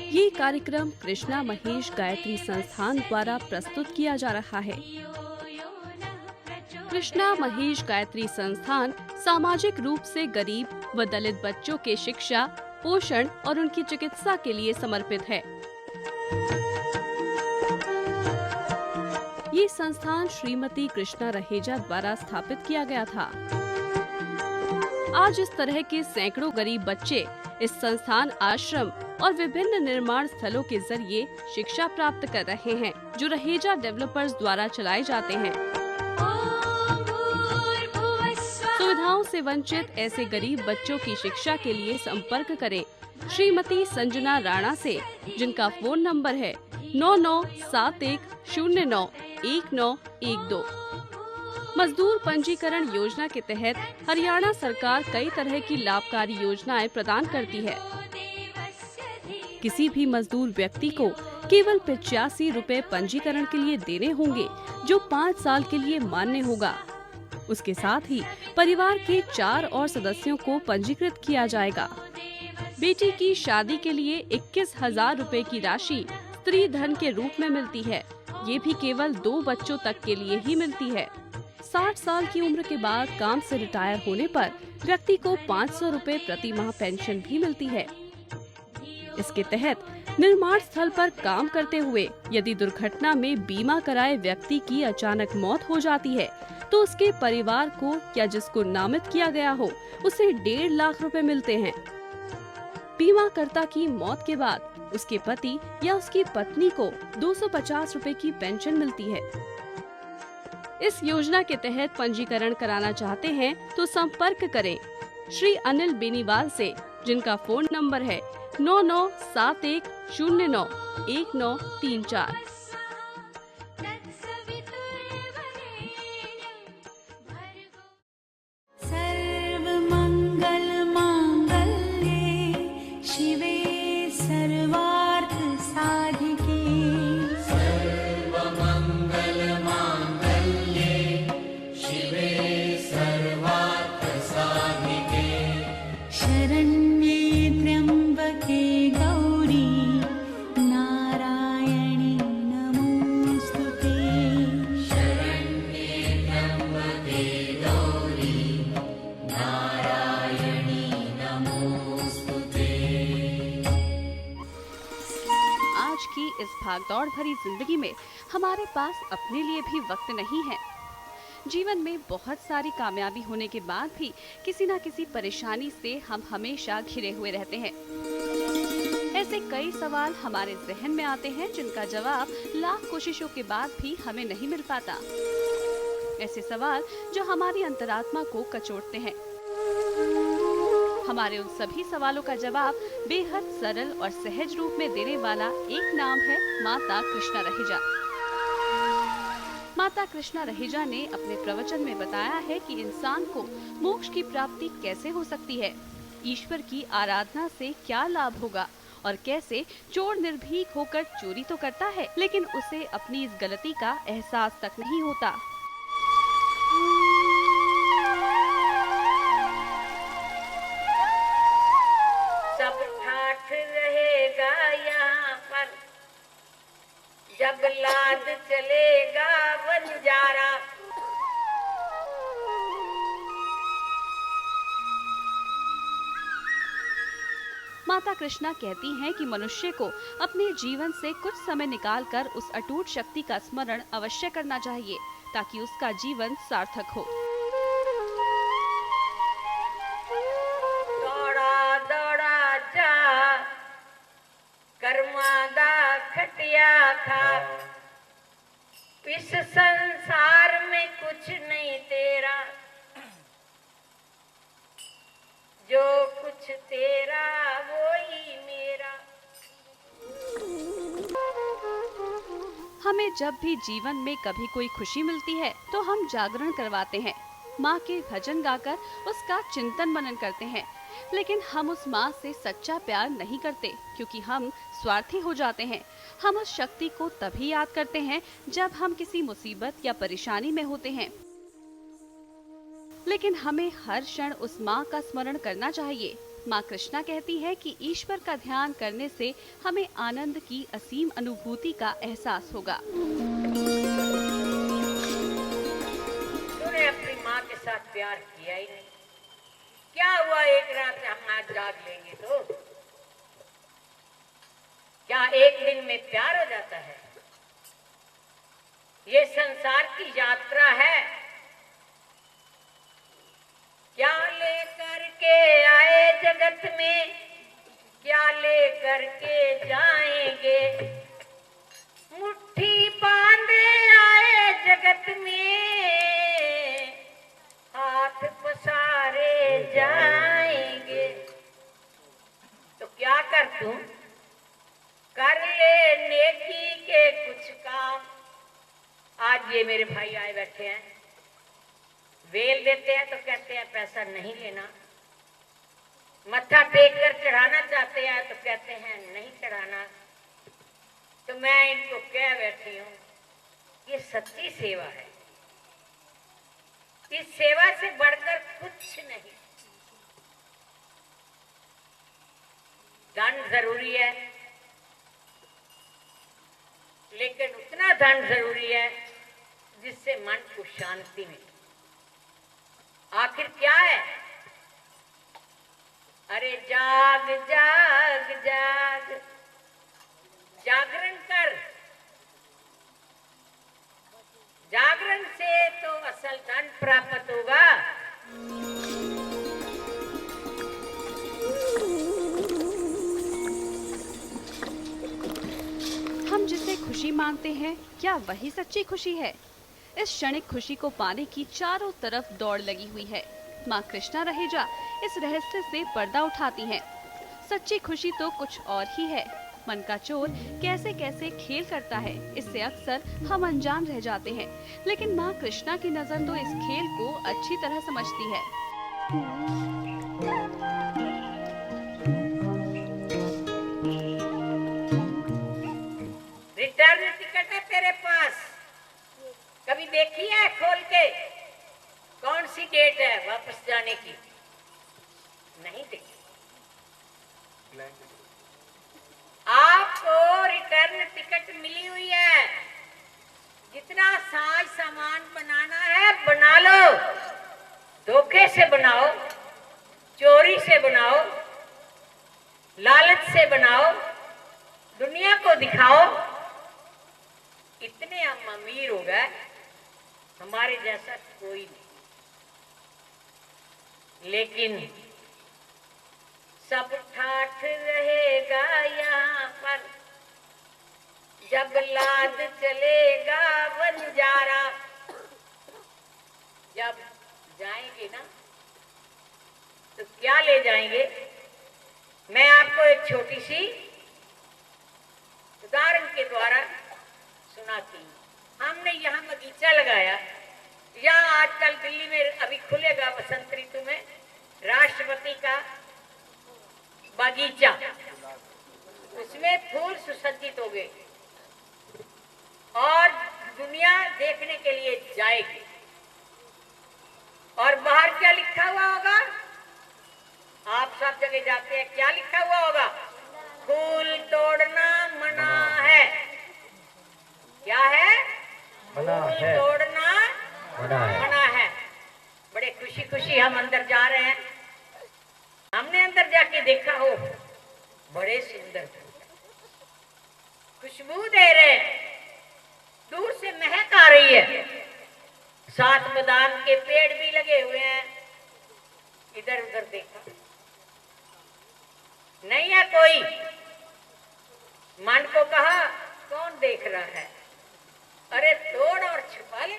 ये कार्यक्रम कृष्णा महेश गायत्री संस्थान द्वारा प्रस्तुत किया जा रहा है। कृष्णा महेश गायत्री संस्थान सामाजिक रूप से गरीब व दलित बच्चों के शिक्षा, पोषण और उनकी चिकित्सा के लिए समर्पित है। ये संस्थान श्रीमती कृष्णा रहेजा द्वारा स्थापित किया गया था। आज इस तरह के सैकड़ों गरीब बच्चे इस संस्थान, आश्रम और विभिन्न निर्माण स्थलों के जरिए शिक्षा प्राप्त कर रहे हैं, जो रहेजा डेवलपर्स द्वारा चलाए जाते हैं। सुविधाओं से वंचित ऐसे गरीब बच्चों की शिक्षा के लिए संपर्क करें श्रीमती संजना राणा से, जिनका फोन नंबर है 9971091912। मजदूर पंजीकरण योजना के तहत हरियाणा सरकार कई तरह की लाभकारी योजनाएं प्रदान करती है। किसी भी मजदूर व्यक्ति को केवल 85 रुपए पंजीकरण के लिए देने होंगे, जो 5 साल के लिए मान्य होगा। उसके साथ ही परिवार के 4 और सदस्यों को पंजीकृत किया जाएगा। बेटी की शादी के लिए 21,000 रुपए की राशि स्त्री धन के रूप में मिलती है। ये भी केवल 2 बच्चों तक के लिए ही मिलती है। 60 साल की उम्र के बाद काम से रिटायर होने पर व्यक्ति को 500 रुपए प्रति माह पेंशन भी मिलती है। इसके तहत निर्माण स्थल पर काम करते हुए यदि दुर्घटना में बीमा कराए व्यक्ति की अचानक मौत हो जाती है, तो उसके परिवार को या जिसको नामित किया गया हो, उसे 1.5 लाख रुपए मिलते हैं। बीमाकर्ता की मौत के बाद उसके पति या उसकी पत्नी को 250 रुपए की पेंशन मिलती है। इस योजना के तहत पंजीकरण कराना चाहते हैं तो संपर्क करें श्री अनिल बेनीवाल से, जिनका फोन नंबर है 9971091934। इस भागदौड़ भरी जिंदगी में हमारे पास अपने लिए भी वक्त नहीं है। जीवन में बहुत सारी कामयाबी होने के बाद भी किसी न किसी परेशानी से हम हमेशा घिरे हुए रहते हैं। ऐसे कई सवाल हमारे जहन में आते हैं, जिनका जवाब लाख कोशिशों के बाद भी हमें नहीं मिल पाता। ऐसे सवाल जो हमारी अंतरात्मा को कचोटते हैं। हमारे उन सभी सवालों का जवाब बेहद सरल और सहज रूप में देने वाला एक नाम है माता कृष्णा रहेजा। माता कृष्णा रहेजा ने अपने प्रवचन में बताया है कि इंसान को मोक्ष की प्राप्ति कैसे हो सकती है, ईश्वर की आराधना से क्या लाभ होगा और कैसे चोर निर्भीक होकर चोरी तो करता है, लेकिन उसे अपनी इस गलती का एहसास तक नहीं होता। जब लाद चलेगा बंजारा। माता कृष्णा कहती हैं कि मनुष्य को अपने जीवन से कुछ समय निकालकर उस अटूट शक्ति का स्मरण अवश्य करना चाहिए, ताकि उसका जीवन सार्थक हो। दौड़ा दौड़ा जा, कर्मादा खटिया खा, इस संसार में कुछ नहीं तेरा, जो कुछ तेरा वो ही मेरा। हमें जब भी जीवन में कभी कोई खुशी मिलती है तो हम जागरण करवाते हैं, माँ के भजन गाकर उसका चिंतन मनन करते हैं, लेकिन हम उस माँ से सच्चा प्यार नहीं करते, क्योंकि हम स्वार्थी हो जाते हैं। हम उस शक्ति को तभी याद करते हैं जब हम किसी मुसीबत या परेशानी में होते हैं, लेकिन हमें हर क्षण उस माँ का स्मरण करना चाहिए, माँ कृष्णा कहती है कि ईश्वर का ध्यान करने से हमें आनंद की असीम अनुभूति का एहसास होगा। तूने अपनी माँ के साथ प्यार किया ही नहीं। क्या हुआ एक रात हम आज जाग लेंगे तो क्या एक दिन में प्यार हो जाता है? ये संसार की यात्रा है। क्या लेकर के आए जगत में, क्या लेकर के जाएंगे। मुट्ठी बांधे आए जगत में, हाथ पसारे जाएंगे। तो क्या कर तू? कर ले नेकी के कुछ काम। आज ये मेरे भाई आए बैठे हैं, वेल देते हैं तो कहते हैं पैसा नहीं लेना, मत्था टेक कर चढ़ाना चाहते हैं तो कहते हैं नहीं चढ़ाना। तो मैं इनको कह बैठी हूँ, ये सच्ची सेवा है। इस सेवा से बढ़कर कुछ नहीं। धन जरूरी है, लेकिन उतना धन जरूरी है जिससे मन को शांति मिले। आखिर क्या है? अरे जाग जाग जाग, जागरण कर। जागरण से तो असल धन प्राप्त होगा। हम जिसे खुशी मानते हैं, क्या वही सच्ची खुशी है? इस क्षणिक खुशी को पाने की चारों तरफ दौड़ लगी हुई है। माँ कृष्णा रहेजा इस रहस्य से पर्दा उठाती हैं। सच्ची खुशी तो कुछ और ही है। मन का चोर कैसे कैसे खेल करता है, इससे अक्सर हम अनजान रह जाते हैं। लेकिन माँ कृष्णा की नजर तो इस खेल को अच्छी तरह समझती है। रिटर्न टिकट है तेरे पास, कभी देखी है खोल के? कौन सी डेट है वापस जाने की? नहीं देखी। आपको रिटर्न टिकट मिली हुई है। जितना साज सामान बनाना है बना लो। धोखे से बनाओ, चोरी से बनाओ, लालच से बनाओ, दुनिया को दिखाओ। इतने हम अमीर हो गए, हमारे जैसा कोई नहीं। लेकिन सब ठाठ रहेगा यहाँ पर, जब लाद चलेगा बंजारा। जब जाएंगे ना तो क्या ले जाएंगे? मैं आपको एक छोटी सी उदाहरण के द्वारा सुनाती हूँ। हमने यहाँ बगीचा लगाया। यहाँ आजकल दिल्ली में अभी खुलेगा बसंत ऋतु में राष्ट्रपति का बगीचा। उसमें फूल सुसज्जित हो गए और दुनिया देखने के लिए जाएगी। और बाहर क्या लिखा हुआ होगा? आप सब जगह जाते हैं, क्या लिखा हुआ होगा? फूल तोड़ना मना है। क्या है? मना फूल है। तोड़ना मना है। बड़े खुशी खुशी हम अंदर जा रहे हैं। हमने अंदर जाके देखा, हो बड़े सुंदर खुशबू दे रहे हैं, दूर से महक आ रही है। साथ बादाम के पेड़ भी लगे हुए हैं। इधर उधर देखा, नहीं है कोई। मन को कहा कौन देख रहा है? अरे तोड़ और छुपा ले।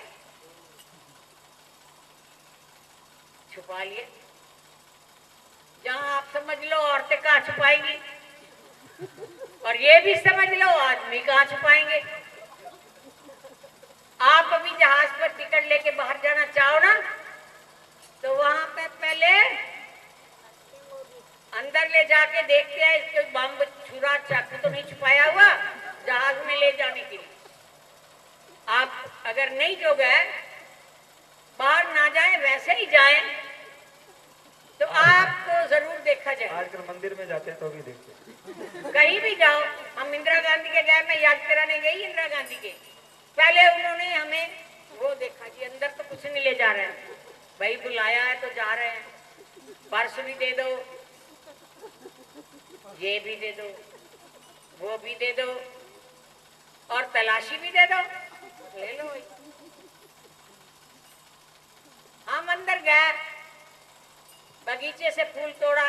छुपा लिए। जहां आप समझ लो औरतें कहाँ छुपाएंगी, और ये भी समझ लो आदमी कहाँ छुपाएंगे। आप अभी जहाज पर टिकट लेके बाहर जाना चाहो ना, तो वहां पे पहले अंदर ले जाके देखते हैं इसके बम छुरा चाकू तो नहीं छुपाया हुआ जहाज में ले जाने के लिए। आप अगर नहीं जो गए, बाहर ना जाए, वैसे ही जाए, तो आपको जरूर देखा सच है। आजकल मंदिर में जाते हैं तो भी देखते हैं। कहीं भी जाओ, हम इंदिरा गांधी के गए, मैं याद कराने गई इंदिरा गांधी के, पहले उन्होंने हमें वो देखा जी अंदर तो कुछ नहीं ले जा रहे हैं, भाई बुलाया है तो जा रहे हैं, पर्स भी दे दो, ये भी दे दो, वो भी दे दो और तलाशी भी दे दो, ले लो। हम अंदर गए, बगीचे से फूल तोड़ा,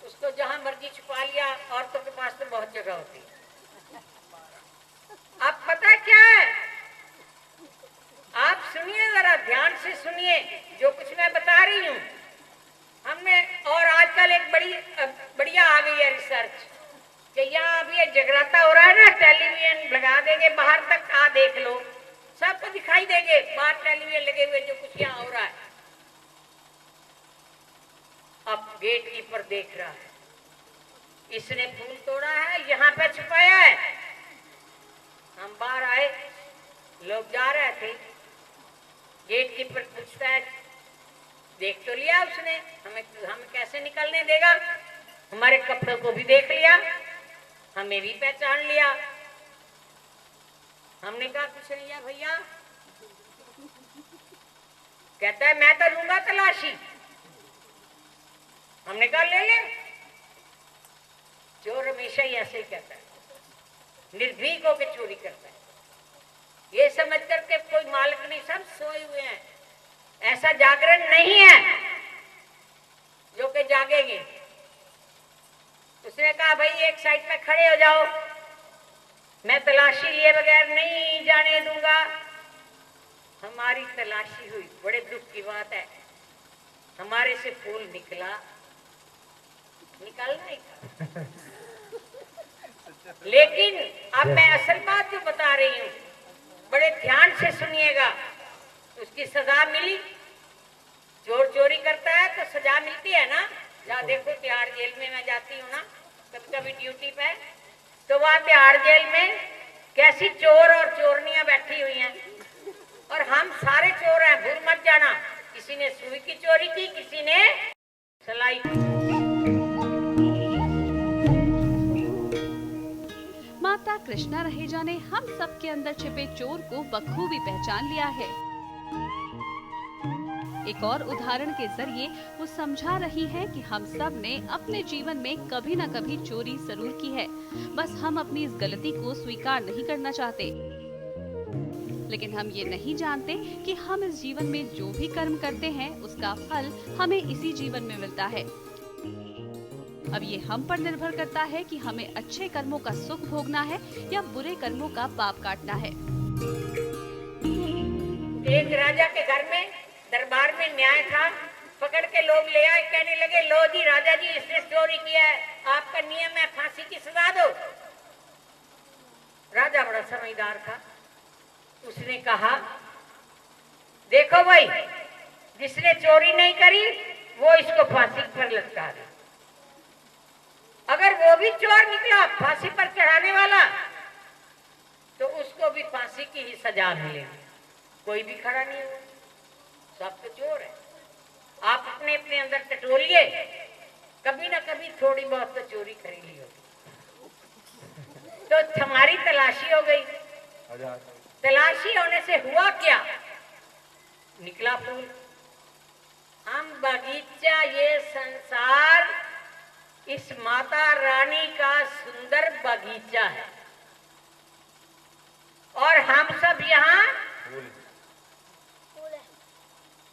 उसको जहां मर्जी छुपा लिया। औरतों के पास तो बहुत जगह होती है। अब पता क्या है, आप सुनिए, जरा ध्यान से सुनिए जो कुछ मैं बता रही हूँ। हमने और आजकल एक बढ़िया आ गई है रिसर्च कि यहाँ अभी जगराता हो रहा है ना, टेलीविजन लगा देंगे बाहर तक, आ देख लो, सबको दिखाई देंगे बाहर टेलीविजन लगे हुए जो कुछ यहाँ हो रहा है। अब गेट कीपर देख रहा है, इसने फूल तोड़ा है, यहाँ पे छुपाया है। हम बाहर आए, लोग जा रहे थे, गेट कीपर पूछता है, देख तो लिया उसने, हमें कैसे निकलने देगा, हमारे कपड़ों को भी देख लिया, हमें भी पहचान लिया। हमने कहा कुछ नहीं है भैया, कहता है मैं तो लूंगा तलाशी। हमने कहा ले ले। चोर हमेशा ही ऐसे ही कहता है, निर्भीक होकर चोरी करता है, ये समझ करके कोई मालिक नहीं, सब सोए हुए हैं। ऐसा जागरण नहीं है जो कि जागेंगे। उसने कहा भाई एक साइड में खड़े हो जाओ, मैं तलाशी लिए बगैर नहीं जाने दूंगा। हमारी तलाशी हुई, बड़े दुख की बात है, हमारे से फूल निकलना ही था। लेकिन अब मैं असल बात जो बता रही हूँ, बड़े ध्यान से सुनिएगा। उसकी सजा मिली, चोर चोरी करता है तो सजा मिलती है ना। जहाँ देखो तिहाड़ जेल में मैं जाती हूँ ना कभी कभी ड्यूटी पे, तो वहाँ तिहाड़ जेल में कैसी चोर और चोरनियां बैठी हुई हैं, और हम सारे चोर हैं, भूल मत जाना। किसी ने सुई की चोरी की, किसी ने सलाई की। माता कृष्णा रहेजा ने हम सबके अंदर छिपे चोर को बखूबी पहचान लिया है। एक और उदाहरण के जरिए वो समझा रही है कि हम सब ने अपने जीवन में कभी न कभी चोरी जरूर की है, बस हम अपनी इस गलती को स्वीकार नहीं करना चाहते। लेकिन हम ये नहीं जानते कि हम इस जीवन में जो भी कर्म करते हैं उसका फल हमें इसी जीवन में मिलता है। अब ये हम पर निर्भर करता है कि हमें अच्छे कर्मों का सुख भोगना है या बुरे कर्मों का पाप काटना है। एक राजा के घर में दरबार में न्याय था, पकड़ के लोग ले आए, कहने लगे लो जी राजा जी इसने चोरी किया है, आपका नियम है फांसी की सजा दो। राजा बड़ा समझदार था, उसने कहा देखो भाई, जिसने चोरी नहीं करी वो इसको फांसी पर लटका दे, अगर वो भी चोर निकला फांसी पर चढ़ाने वाला तो उसको भी फांसी की ही सजा मिलेगी। कोई भी खड़ा नहीं हुआ, सब तो चोर है। आप अपने अपने अंदर टटोलिए, कभी ना कभी थोड़ी बहुत तो चोरी करी ली होगी। तो हमारी तलाशी हो गई। तलाशी होने से हुआ क्या, निकला फूल। हम बगीचा, ये संसार इस माता रानी का सुंदर बगीचा है, और हम सब यहाँ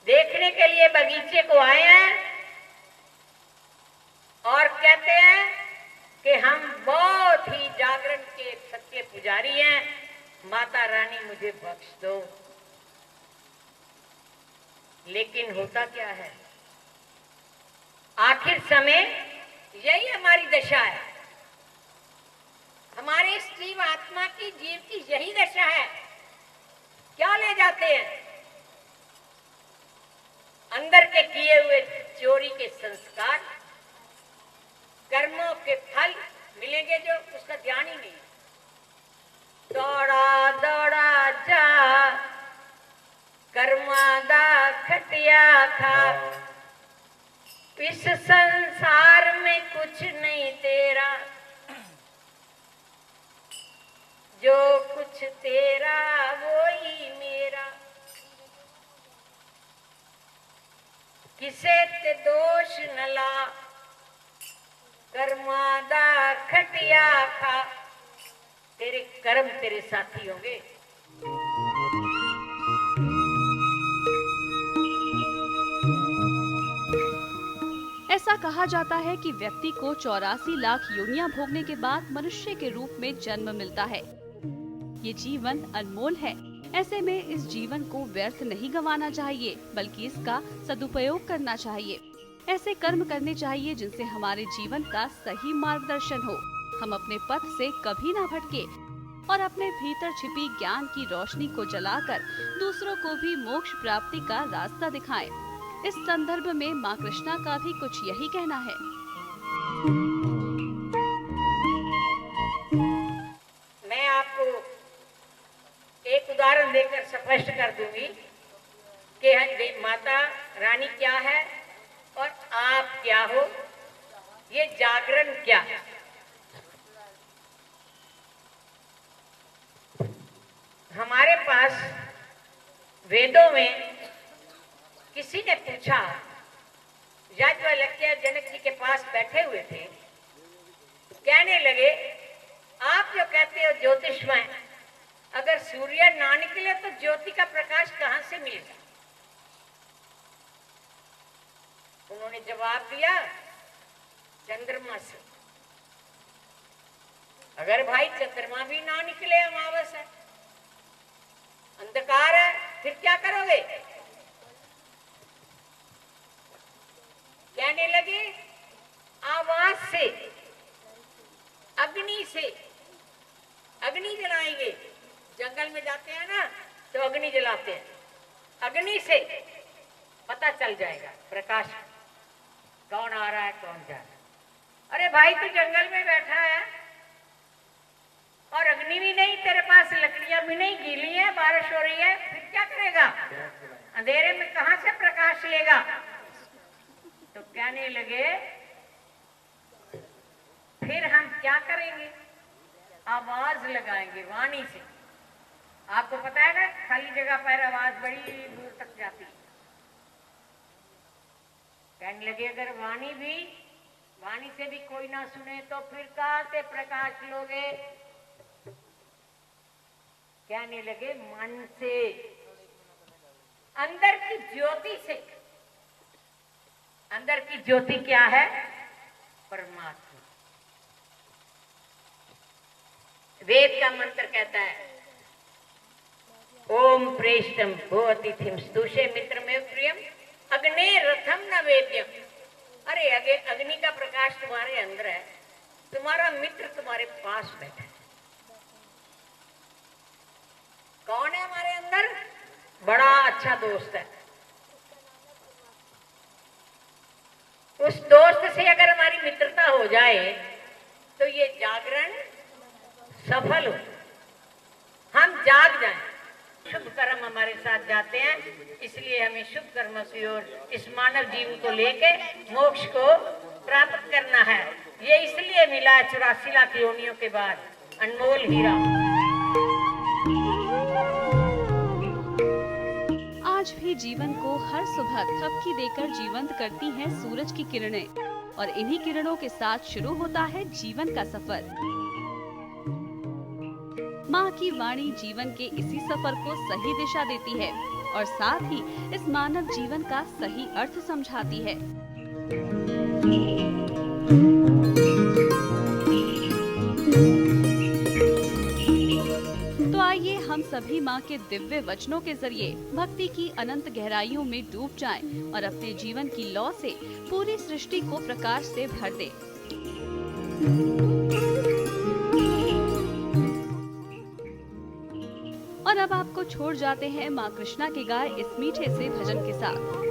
देखने के लिए बगीचे को आए हैं और कहते हैं कि हम बहुत ही जागरण के सच्चे पुजारी हैं, माता रानी मुझे बख्श दो। लेकिन होता क्या है, आखिर समय यही हमारी दशा है, हमारे इस जीव आत्मा की, जीव की यही दशा है। क्या ले जाते हैं, अंदर के किए हुए चोरी के संस्कार, कर्मों के फल मिलेंगे जो उसका ध्यान ही नहीं। दौड़ा दौड़ा जा कर्मा दा खटिया खा, इस संसार में कुछ नहीं तेरा, जो कुछ तेरा वो ही मेरा। किसे ते दोष न ला, कर्मादा खटिया खा। तेरे कर्म तेरे साथी होंगे। ऐसा कहा जाता है कि व्यक्ति को 84 लाख योनियां भोगने के बाद मनुष्य के रूप में जन्म मिलता है। ये जीवन अनमोल है। ऐसे में इस जीवन को व्यर्थ नहीं गंवाना चाहिए, बल्कि इसका सदुपयोग करना चाहिए। ऐसे कर्म करने चाहिए जिनसे हमारे जीवन का सही मार्गदर्शन हो, हम अपने पथ से कभी ना भटके और अपने भीतर छिपी ज्ञान की रोशनी को जलाकर दूसरों को भी मोक्ष प्राप्ति का रास्ता दिखाएं। इस संदर्भ में माँ कृष्णा का भी कुछ यही कहना है। मैं आपको एक उदाहरण देकर स्पष्ट कर दूंगी कि माता रानी क्या है और आप क्या हो, ये जागरण क्या है। हमारे पास वेदों में किसी ने पूछा, याज्ञवल्क्य जनक जी के पास बैठे हुए थे, कहने लगे आप जो कहते हो ज्योतिषमय, अगर सूर्य ना निकले तो ज्योति का प्रकाश कहां से मिलेगा? उन्होंने जवाब दिया, चंद्रमा से। अगर भाई चंद्रमा भी ना निकले, अमावस है, अंधकार है, फिर क्या करोगे? कहने लगे आवाज से, अग्नि से, अग्नि जलाएंगे। जंगल में जाते हैं ना तो अग्नि जलाते हैं, अग्नि से पता चल जाएगा प्रकाश कौन आ रहा है कौन जा रहा है। अरे भाई तू जंगल में बैठा है और अग्नि भी नहीं, तेरे पास लकड़ियां भी नहीं, गीली है, बारिश हो रही है, फिर क्या करेगा? अंधेरे में कहां से प्रकाश लेगा? तो कहने लगे फिर हम क्या करेंगे? आवाज लगाएंगे वाणी से। आपको पता है ना, खाली जगह पर आवाज बड़ी दूर तक जाती है। कहने लगे अगर वाणी से भी कोई ना सुने तो फिर कहां से प्रकाश लोगे? कहने लगे मन से, अंदर की ज्योति से। अंदर की ज्योति क्या है? परमात्मा। वेद का मंत्र कहता है ओम प्रेष्टम भोतिथिम स्तुषे मित्र में प्रियम अग्ने रथम न वेद्यम। अरे अग्नि का प्रकाश तुम्हारे अंदर है, तुम्हारा मित्र तुम्हारे पास बैठा है। कौन है हमारे अंदर? बड़ा अच्छा दोस्त है। उस दोस्त से अगर हमारी मित्रता हो जाए तो ये जागरण सफल हो, हम जाग जाएं। शुभ कर्म हमारे साथ जाते हैं, इसलिए हमें शुभ कर्मों की ओर इस मानव जीवन को लेके मोक्ष को प्राप्त करना है। ये इसलिए मिला 84 लाख योनियों के बाद, अनमोल हीरा। आज भी जीवन को हर सुबह थपकी देकर जीवंत करती हैं सूरज की किरणें, और इन्हीं किरणों के साथ शुरू होता है जीवन का सफर। माँ की वाणी जीवन के इसी सफर को सही दिशा देती है और साथ ही इस मानव जीवन का सही अर्थ समझाती है। तो आइए हम सभी माँ के दिव्य वचनों के जरिए भक्ति की अनंत गहराइयों में डूब जाएं और अपने जीवन की लौ से पूरी सृष्टि को प्रकाश से भर दें। और अब आपको छोड़ जाते हैं माँ कृष्णा के गाए इस मीठे से भजन के साथ।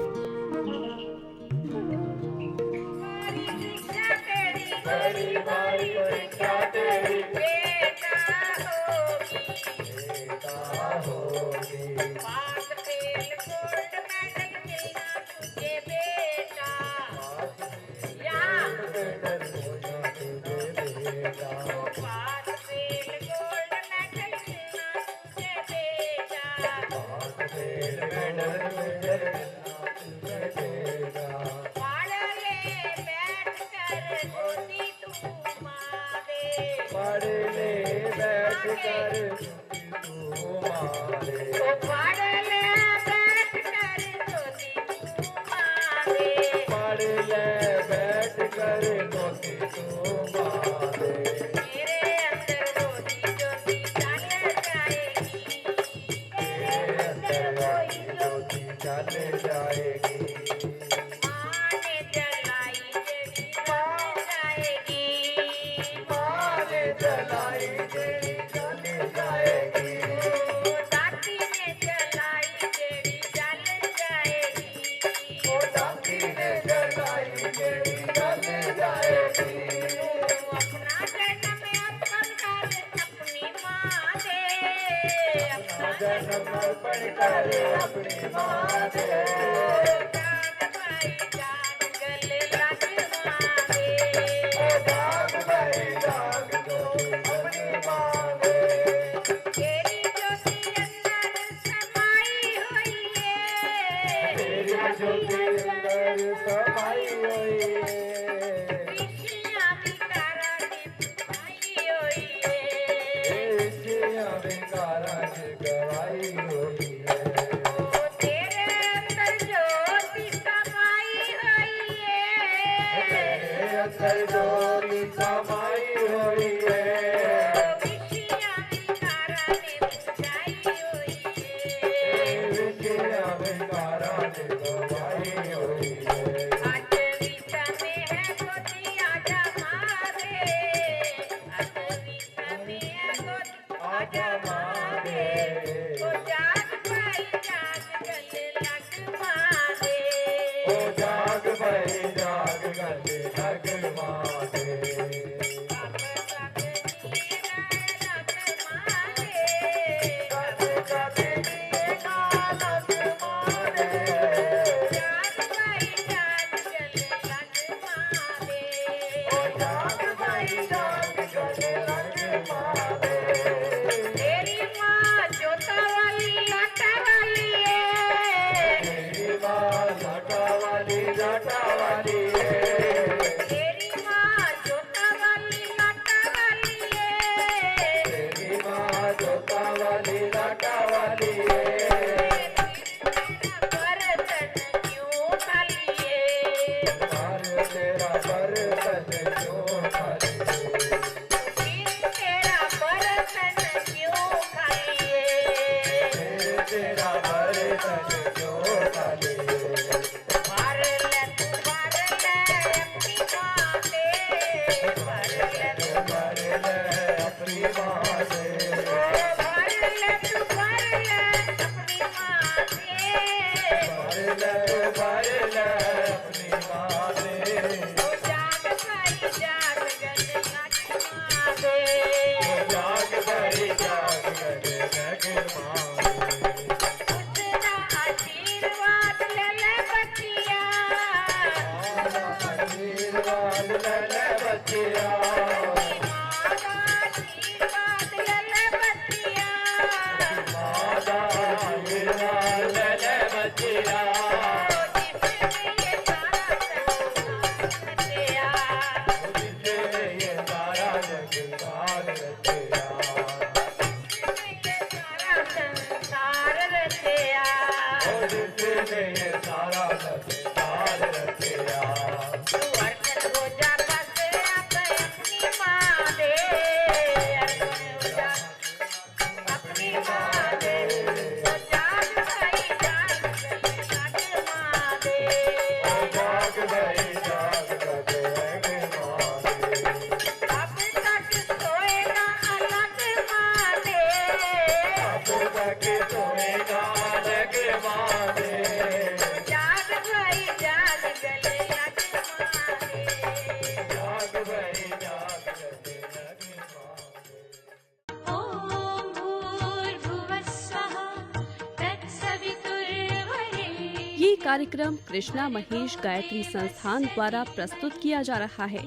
ये कार्यक्रम कृष्णा महेश गायत्री संस्थान द्वारा प्रस्तुत किया जा रहा है।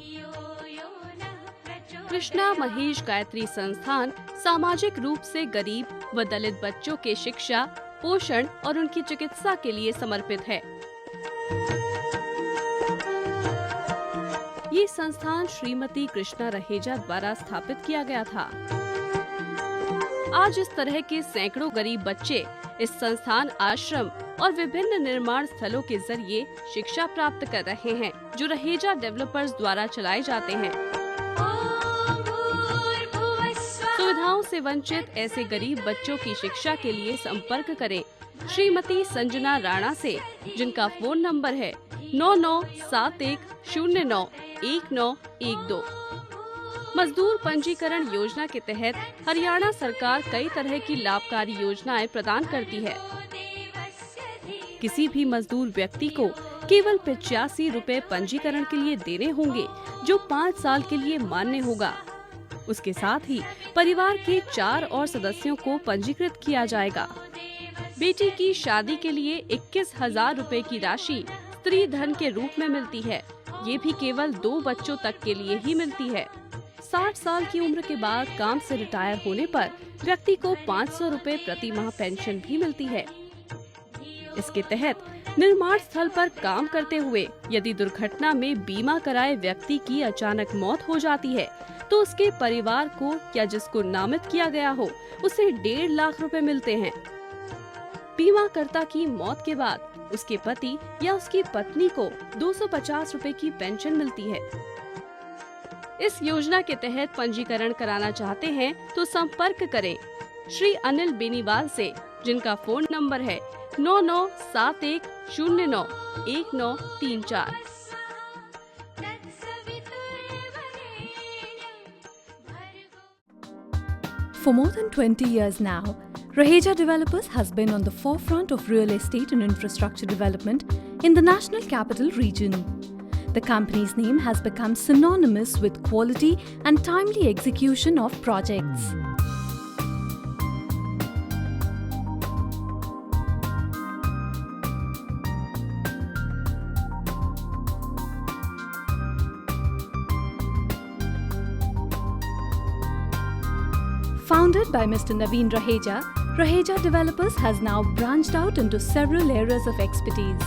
कृष्णा महेश गायत्री संस्थान सामाजिक रूप से गरीब व दलित बच्चों के शिक्षा, पोषण और उनकी चिकित्सा के लिए समर्पित है। ये संस्थान श्रीमती कृष्णा रहेजा द्वारा स्थापित किया गया था। आज इस तरह के सैकड़ों गरीब बच्चे इस संस्थान, आश्रम और विभिन्न निर्माण स्थलों के जरिए शिक्षा प्राप्त कर रहे हैं, जो रहेजा डेवलपर्स द्वारा चलाए जाते हैं। सुविधाओं से वंचित ऐसे गरीब बच्चों की शिक्षा के लिए संपर्क करें श्रीमती संजना राणा से, जिनका फोन नंबर है 9971091912। मजदूर पंजीकरण योजना के तहत हरियाणा सरकार कई तरह की लाभकारी योजनाएं प्रदान करती है। किसी भी मजदूर व्यक्ति को केवल 85 रुपए पंजीकरण के लिए देने होंगे, जो 5 साल के लिए मान्य होगा। उसके साथ ही परिवार के 4 और सदस्यों को पंजीकृत किया जाएगा। बेटी की शादी के लिए 21,000 रुपए की राशि स्त्री धन के रूप में मिलती है। ये भी केवल 2 बच्चों तक के लिए ही मिलती है। 60 साल की उम्र के बाद काम से रिटायर होने पर व्यक्ति को 500 रुपए प्रति माह पेंशन भी मिलती है। इसके तहत निर्माण स्थल पर काम करते हुए यदि दुर्घटना में बीमा कराए व्यक्ति की अचानक मौत हो जाती है, तो उसके परिवार को या जिसको नामित किया गया हो, उसे 1.5 लाख रुपए मिलते हैं। बीमाकर्ता की मौत के बाद उसके पति या उसकी पत्नी को 250 रुपए की पेंशन मिलती है। इस योजना के तहत पंजीकरण कराना चाहते हैं तो संपर्क करें श्री अनिल बेनीवाल से, जिनका फोन नंबर है 9971091934। For more than 20 years now, Raheja Developers has been on the forefront of real estate and infrastructure development in the National Capital Region. The company's name has become synonymous with quality and timely execution of projects. Founded by Mr. Naveen Raheja, Raheja Developers has now branched out into several areas of expertise.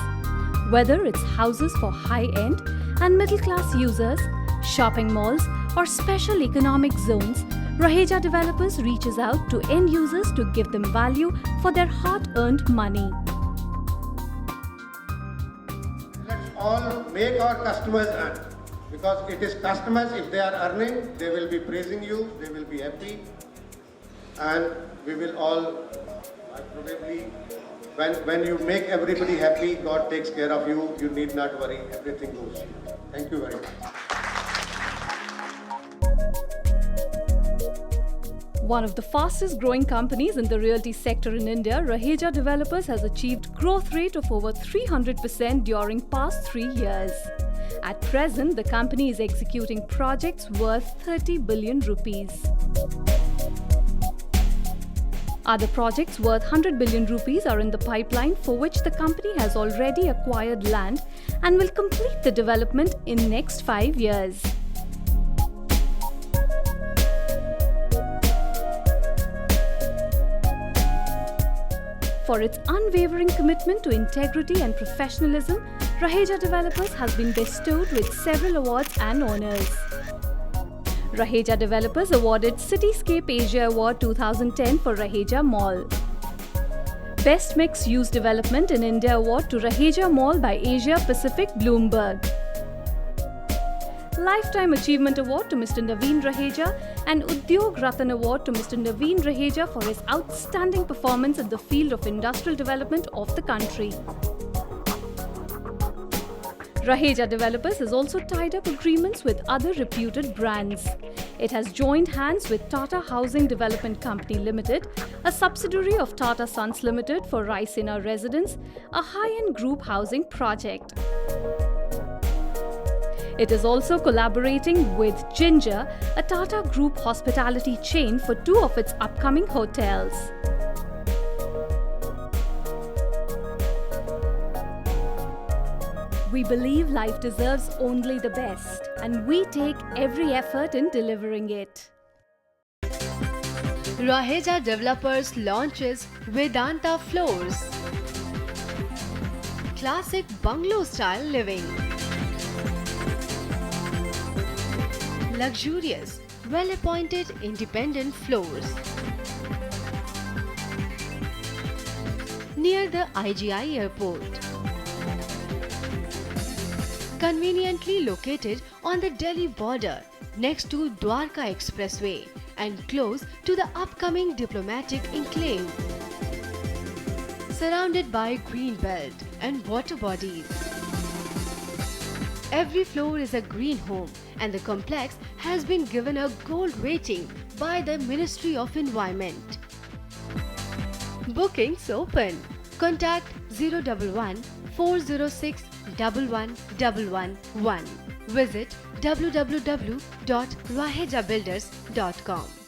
Whether it's houses for high-end and middle-class users, shopping malls, or special economic zones, Raheja Developers reaches out to end users to give them value for their hard-earned money. Let's all make our customers earn, because it is customers, if they are earning, they will be praising you, they will be happy, and we will all probably, when you make everybody happy, God takes care of you, you need not worry, everything goes. Thank you very much. One of the fastest growing companies in the realty sector in India, Raheja Developers has achieved growth rate of over 300% during past 3 years. At present, the company is executing projects worth 30 billion rupees. Other projects worth 100 billion rupees are in the pipeline, for which the company has already acquired land and will complete the development in next 5 years. For its unwavering commitment to integrity and professionalism, Raheja Developers has been bestowed with several awards and honours. Raheja Developers awarded Cityscape Asia Award 2010 for Raheja Mall. Best Mixed Use Development in India Award to Raheja Mall by Asia Pacific Bloomberg. Lifetime Achievement Award to Mr. Naveen Raheja and Udyog Ratan Award to Mr. Naveen Raheja for his outstanding performance in the field of industrial development of the country. Raheja Developers has also tied up agreements with other reputed brands. It has joined hands with Tata Housing Development Company Limited, a subsidiary of Tata Sons Limited, for Raisina Residence, a high-end group housing project. It is also collaborating with Ginger, a Tata Group hospitality chain, for 2 of its upcoming hotels. We believe life deserves only the best, and we take every effort in delivering it. Raheja Developers launches Vedanta Floors. Classic bungalow style living. Luxurious, well-appointed independent floors. near the IGI airport. Conveniently located on the Delhi border next to Dwarka Expressway and close to the upcoming diplomatic enclave. Surrounded by green belt and water bodies. Every floor is a green home and the complex has been given a gold rating by the Ministry of Environment. Bookings open. Contact 011 406 11111. Visit www.rahejabuilders.com.